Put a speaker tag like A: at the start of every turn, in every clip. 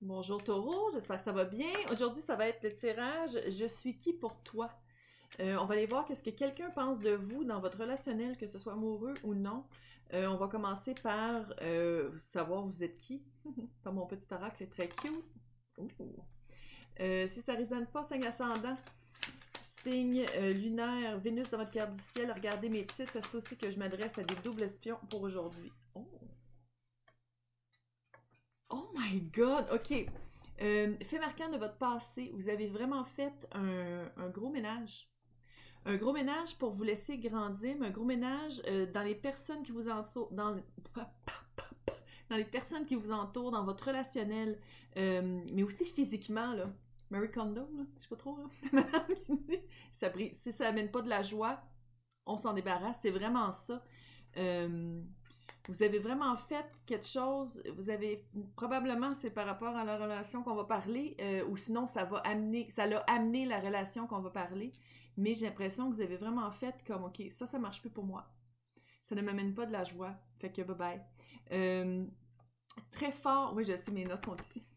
A: Bonjour Taureau, j'espère que ça va bien. Aujourd'hui, ça va être le tirage Je suis qui pour toi? On va aller voir qu'est-ce que quelqu'un pense de vous dans votre relationnel, que ce soit amoureux ou non. On va commencer par savoir vous êtes qui. Par mon petit oracle très cute. Ouh. Si ça ne résonne pas, signe ascendant, signe lunaire, Vénus dans votre carte du ciel, regardez mes titres. Ça se peut aussi que je m'adresse à des doubles espions pour aujourd'hui. Oh. Oh my god, ok. Fait marquant de votre passé, vous avez vraiment fait un gros ménage. Un gros ménage pour vous laisser grandir, mais un gros ménage dans les personnes qui vous entourent, dans les personnes qui vous entourent, dans votre relationnel, mais aussi physiquement, là. Marie Kondo, là, je sais pas trop, là. Si ça amène pas de la joie, on s'en débarrasse, c'est vraiment ça. Euh, Vous avez vraiment fait quelque chose, vous avez probablement c'est par rapport à la relation qu'on va parler, ou sinon ça l'a amené la relation qu'on va parler, mais j'ai l'impression que vous avez vraiment fait comme ok, ça marche plus pour moi, ça ne m'amène pas de la joie, fait que bye bye. Euh, Très fort, oui je sais mes notes sont ici.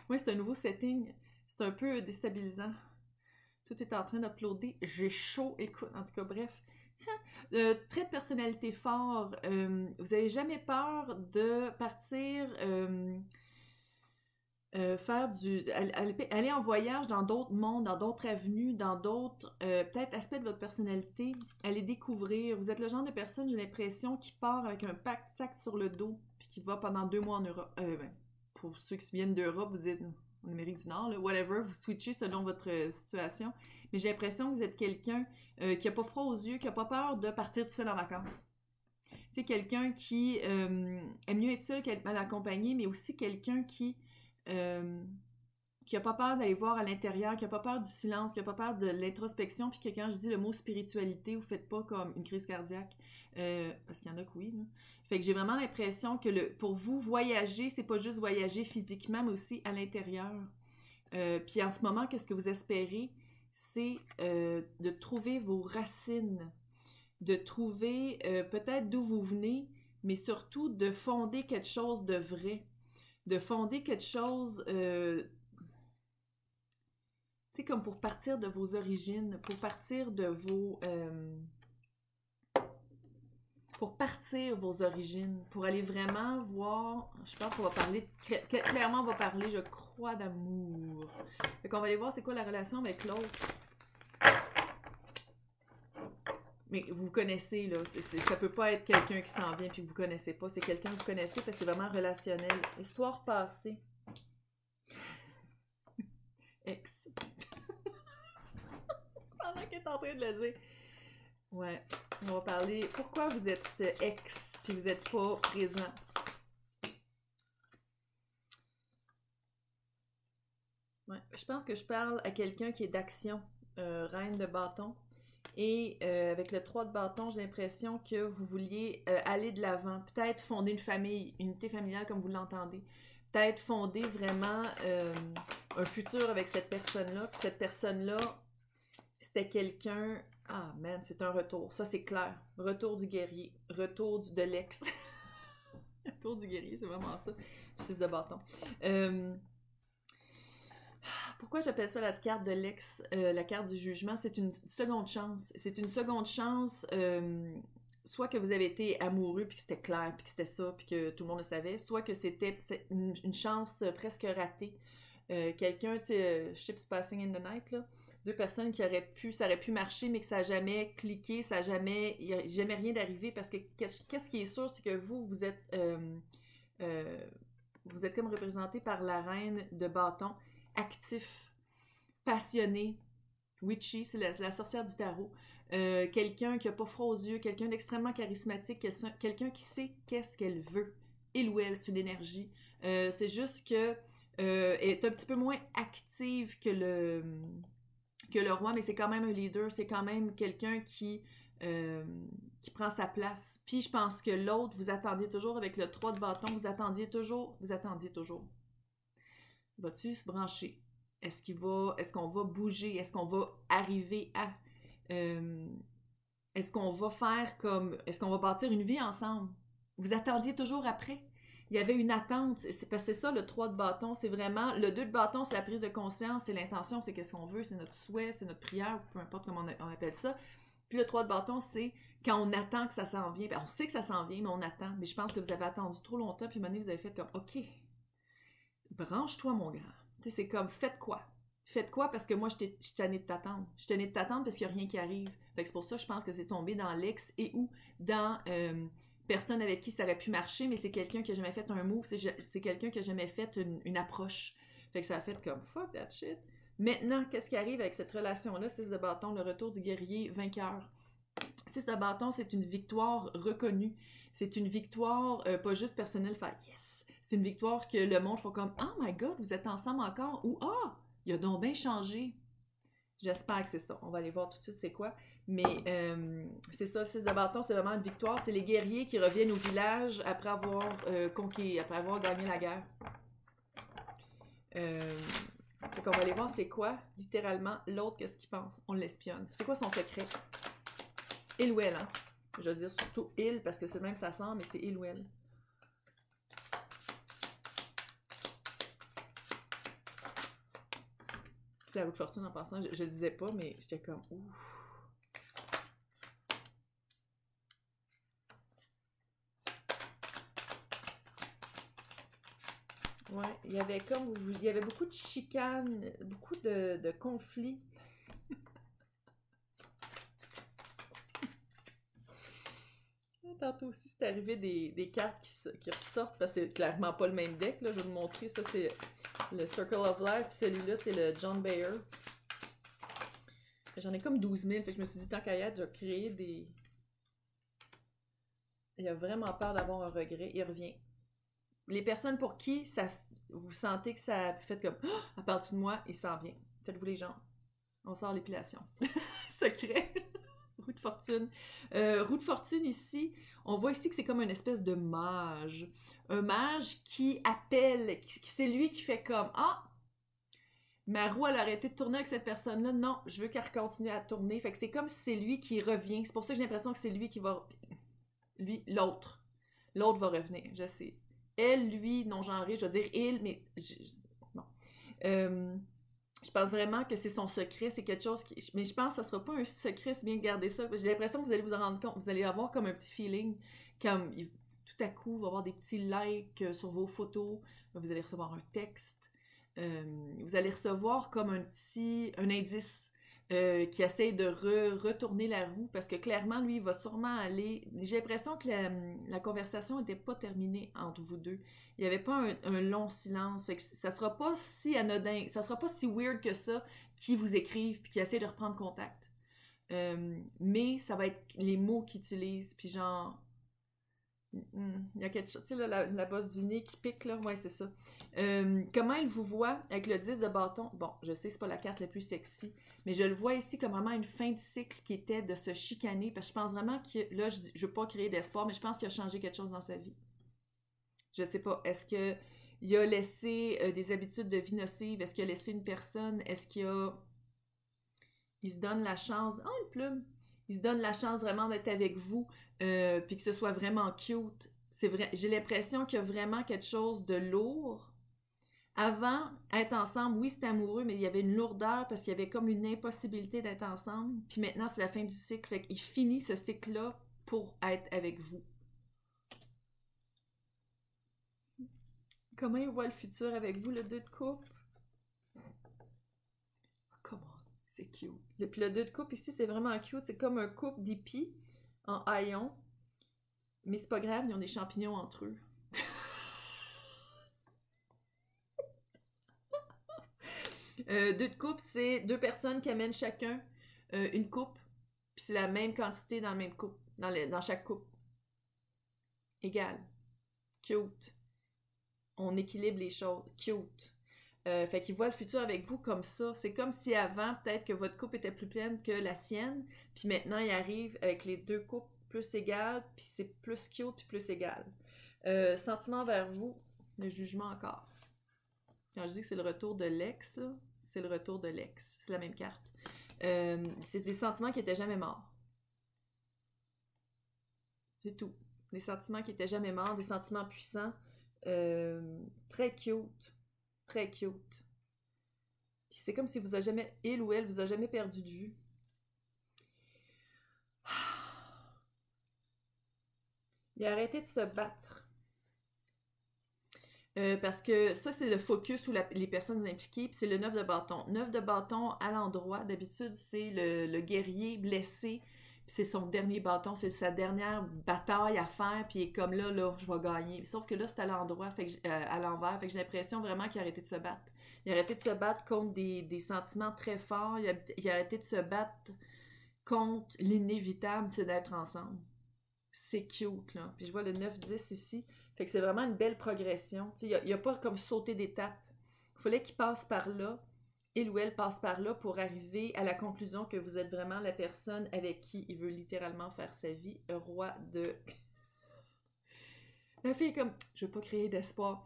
A: Oui c'est un nouveau setting, c'est un peu déstabilisant. Tout est en train d'uploader, j'ai chaud, écoute, en tout cas bref. Trait de personnalité fort, vous n'avez jamais peur de partir faire aller en voyage dans d'autres mondes, dans d'autres avenues, dans d'autres peut-être aspects de votre personnalité, aller découvrir. Vous êtes le genre de personne, j'ai l'impression, qui part avec un pack sac sur le dos puis qui va pendant 2 mois en Europe. Pour ceux qui viennent d'Europe, vous êtes en Amérique du Nord, là, whatever, vous switchez selon votre situation. Mais j'ai l'impression que vous êtes quelqu'un qui n'a pas froid aux yeux, qui n'a pas peur de partir tout seul en vacances. Tu sais, quelqu'un qui aime mieux être seul qu'être mal accompagné, mais aussi quelqu'un euh, qui a pas peur d'aller voir à l'intérieur, qui a pas peur du silence, qui a pas peur de l'introspection, puis que quand je dis le mot spiritualité, vous faites pas comme une crise cardiaque, parce qu'il y en a que oui. Là. Fait que j'ai vraiment l'impression que pour vous, voyager, c'est pas juste voyager physiquement, mais aussi à l'intérieur. Puis en ce moment, qu'est-ce que vous espérez? C'est de trouver vos racines, de trouver peut-être d'où vous venez, mais surtout de fonder quelque chose de vrai, de fonder quelque chose, tu sais, comme pour partir de vos origines, pour partir de vos... pour partir vos origines, pour aller vraiment voir, je pense qu'on va parler, clairement on va parler, je crois, d'amour. Fait qu'on va aller voir c'est quoi la relation avec l'autre. Mais vous connaissez, là, ça peut pas être quelqu'un qui s'en vient puis que vous connaissez pas, c'est quelqu'un que vous connaissez parce que c'est vraiment relationnel. Histoire passée. Ex. Pendant qu'elle est en train de le dire. Ouais, on va parler pourquoi vous êtes ex puis vous êtes pas présent. Ouais, je pense que je parle à quelqu'un qui est d'action, reine de bâton. Et avec le 3 de bâton, j'ai l'impression que vous vouliez aller de l'avant. Peut-être fonder une famille, une unité familiale comme vous l'entendez. Peut-être fonder vraiment un futur avec cette personne-là. Puis cette personne-là, c'était quelqu'un... Ah man, c'est un retour. Ça, c'est clair. Retour du guerrier. Retour de l'ex. Retour du guerrier, c'est vraiment ça. 6 de bâton. Pourquoi j'appelle ça la carte de l'ex, la carte du jugement? C'est une seconde chance. C'est une seconde chance, soit que vous avez été amoureux, puis que c'était clair, puis que c'était ça, puis que tout le monde le savait, soit que c'était une chance presque ratée. Quelqu'un, tu sais, ships passing in the night, là. Deux personnes ça aurait pu marcher, mais que ça n'a jamais cliqué, il n'y a jamais rien d'arrivé, parce que qu'est-ce qui est sûr, c'est que euh, vous êtes comme représenté par la reine de bâton, actif, passionné, witchy, c'est la sorcière du tarot. Quelqu'un qui a pas froid aux yeux, quelqu'un d'extrêmement charismatique, quelqu'un qui sait qu'est-ce qu'elle veut. Il ou elle, c'est une énergie. C'est juste que est un petit peu moins active que le roi, mais c'est quand même un leader, c'est quand même quelqu'un euh, qui prend sa place. Puis je pense que l'autre, vous attendiez toujours avec le 3 de bâton, vous attendiez toujours. Va-tu se brancher? Est-ce qu'on va bouger? Est-ce qu'on va arriver à... euh, est-ce qu'on va faire comme... Est-ce qu'on va bâtir une vie ensemble? Vous attendiez toujours après. il y avait une attente. Parce que c'est ça, le 3 de bâton, c'est vraiment... Le 2 de bâton, c'est la prise de conscience, c'est l'intention, c'est qu'est-ce qu'on veut, c'est notre souhait, c'est notre prière, peu importe comment on appelle ça. Puis le 3 de bâton, c'est quand on attend que ça s'en vient. Ben, on sait que ça s'en vient, mais on attend. Mais je pense que vous avez attendu trop longtemps, puis à un moment donné, vous avez fait comme, OK, branche-toi, mon grand. Tu sais, c'est comme, faites quoi? Faites quoi? Parce que moi, je suis tannée de t'attendre. Je suis tannée de t'attendre parce qu'il n'y a rien qui arrive. Fait que c'est pour ça que je pense que c'est tombé dans l'ex et ou dans personne avec qui ça aurait pu marcher, mais c'est quelqu'un qui n'a jamais fait un move, c'est quelqu'un qui n'a jamais fait une approche. Fait que ça a fait comme, fuck that shit. Maintenant, qu'est-ce qui arrive avec cette relation-là? 6 de bâton, le retour du guerrier vainqueur. 6 de bâton, c'est une victoire reconnue. C'est une victoire pas juste personnelle, faire yes. C'est une victoire que le monde fait comme, oh my god, vous êtes ensemble encore, ou ah, il a donc bien changé. J'espère que c'est ça. On va aller voir tout de suite c'est quoi. Mais c'est ça, le 6 de bâton, c'est vraiment une victoire. C'est les guerriers qui reviennent au village après avoir conquis, après avoir gagné la guerre. Donc on va aller voir c'est quoi, littéralement, l'autre, qu'est-ce qu'il pense. On l'espionne. C'est quoi son secret? Il ou elle, hein? Je veux dire surtout il, parce que c'est même ça sent, mais c'est il ou elle. C'est la roue de fortune en passant, je le disais pas, mais j'étais comme ouf. Ouais, il y avait comme, il y avait beaucoup de chicanes, beaucoup de conflits. Tantôt aussi, c'est arrivé des cartes qui ressortent, parce que c'est clairement pas le même deck, là, je vais vous montrer, ça c'est le Circle of Life, puis celui-là c'est le John Bayer. J'en ai comme 12 000, fait que je me suis dit, tant qu'à y être, je vais créer des... Il a vraiment peur d'avoir un regret, il revient. Les personnes pour qui ça, vous sentez que ça fait comme oh, à partir de moi, il s'en vient. Faites-vous les jambes. On sort l'épilation. Secret. Roue de fortune. Roue de fortune ici, on voit ici que c'est comme une espèce de mage. Un mage qui appelle, c'est lui qui fait comme ah, ma roue elle a arrêté de tourner avec cette personne-là. Non, je veux qu'elle continue à tourner. Fait que c'est comme si c'est lui qui revient. C'est pour ça que j'ai l'impression que c'est lui qui va. Lui, l'autre. L'autre va revenir, je sais. Elle, lui, non-genré, je veux dire il, mais... bon. Je pense vraiment que c'est son secret, c'est quelque chose qui... Mais je pense que ça sera pas un secret si bien garder ça. J'ai l'impression que vous allez vous en rendre compte, vous allez avoir comme un petit feeling, comme tout à coup, vous allez avoir des petits likes sur vos photos, vous allez recevoir un texte, vous allez recevoir comme un indice qui essaye de retourner la roue, parce que clairement, lui, il va sûrement aller... J'ai l'impression que la conversation n'était pas terminée entre vous deux. Il n'y avait pas un long silence. Fait que ça sera pas si anodin, ça sera pas si weird que ça qui vous écrivent puis qui essaient de reprendre contact. Mais ça va être les mots qu'ils utilisent, puis genre... Il y a quelque chose, tu sais, là, la bosse du nez qui pique, là, ouais, c'est ça. Comment il vous voit avec le 10 de bâton? Bon, je sais, c'est pas la carte la plus sexy, mais je le vois ici comme vraiment une fin de cycle qui était de se chicaner, parce que je pense vraiment que, là, je veux pas créer d'espoir, mais je pense qu'il a changé quelque chose dans sa vie. Je sais pas, est-ce qu'il a laissé des habitudes de vie nocives? Est-ce qu'il a laissé une personne? Est-ce qu'il a... Il se donne la chance... Oh, une plume! Il se donne la chance vraiment d'être avec vous, puis que ce soit vraiment cute. C'est vrai, j'ai l'impression qu'il y a vraiment quelque chose de lourd. Avant, être ensemble, oui, c'était amoureux, mais il y avait une lourdeur parce qu'il y avait comme une impossibilité d'être ensemble. Puis maintenant, c'est la fin du cycle. Fait qu'il finit ce cycle-là pour être avec vous. Comment il voit le futur avec vous, le 2 de coupe? Comment? C'est cute. Puis le 2 de coupe ici, c'est vraiment cute. C'est comme un couple d'hippies en haillons. Mais c'est pas grave, ils ont des champignons entre eux. Deux de coupe, c'est deux personnes qui amènent chacun une coupe. Puis c'est la même quantité dans le même coupe, dans chaque coupe. Égal. Cute. On équilibre les choses. Cute. Fait qu'il voit le futur avec vous comme ça. C'est comme si avant, peut-être que votre coupe était plus pleine que la sienne. Puis maintenant, il arrive avec les deux coupes plus égales. Puis c'est plus cute puis plus égal. Sentiment vers vous. Le jugement encore. Quand je dis que c'est le retour de l'ex, c'est le retour de l'ex. C'est la même carte. C'est des sentiments qui n'étaient jamais morts. C'est tout. Des sentiments qui n'étaient jamais morts, des sentiments puissants. Très cute. Très cute. Puis c'est comme si vous a jamais, il ou elle vous a jamais perdu de vue. Il a arrêté de se battre. Parce que ça, c'est le focus ou les personnes impliquées, puis c'est le 9 de bâton. 9 de bâton à l'endroit, d'habitude, c'est le guerrier blessé, puis c'est son dernier bâton, c'est sa dernière bataille à faire, puis il est comme là, je vais gagner. Sauf que là, c'est à l'endroit, à l'envers, fait que j'ai l'impression vraiment qu'il a arrêté de se battre. Il a arrêté de se battre contre des sentiments très forts, il a arrêté de se battre contre l'inévitable, c'est d'être ensemble. C'est cute, là. Puis je vois le 9-10 ici. Fait que c'est vraiment une belle progression. Il n'y a pas comme sauter d'étape. Il fallait qu'il passe par là, il ou elle passe par là pour arriver à la conclusion que vous êtes vraiment la personne avec qui il veut littéralement faire sa vie. Roi de... La fille est comme, je veux pas créer d'espoir.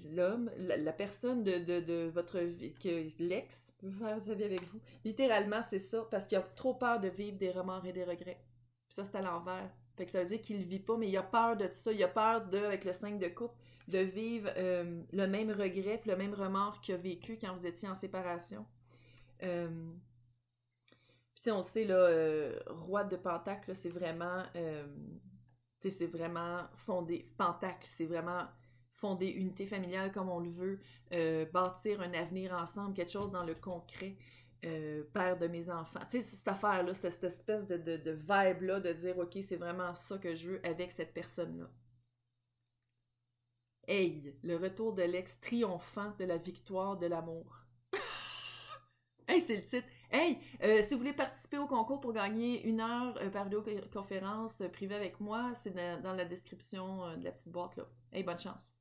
A: L'homme, la personne de votre vie, que l'ex veut faire sa vie avec vous, littéralement, c'est ça, parce qu'il a trop peur de vivre des remords et des regrets. Puis ça, c'est à l'envers. Fait que ça veut dire qu'il ne vit pas, mais il a peur de tout ça. Il a peur avec le 5 de coupe, de vivre le même regret puis le même remords qu'il a vécu quand vous étiez en séparation. Puis on le sait, là, roi de Pentacle, c'est vraiment... c'est vraiment fondé... Pentacle, c'est vraiment fonder unité familiale comme on le veut, bâtir un avenir ensemble, quelque chose dans le concret. Père de mes enfants. Tu sais, cette affaire-là, cette espèce de vibe-là, de dire, OK, c'est vraiment ça que je veux avec cette personne-là. Hey, le retour de l'ex triomphant de la victoire de l'amour. Hey, c'est le titre. Hey, si vous voulez participer au concours pour gagner 1 heure par vidéoconférence privée avec moi, c'est dans la description de la petite boîte, là. Hey, bonne chance.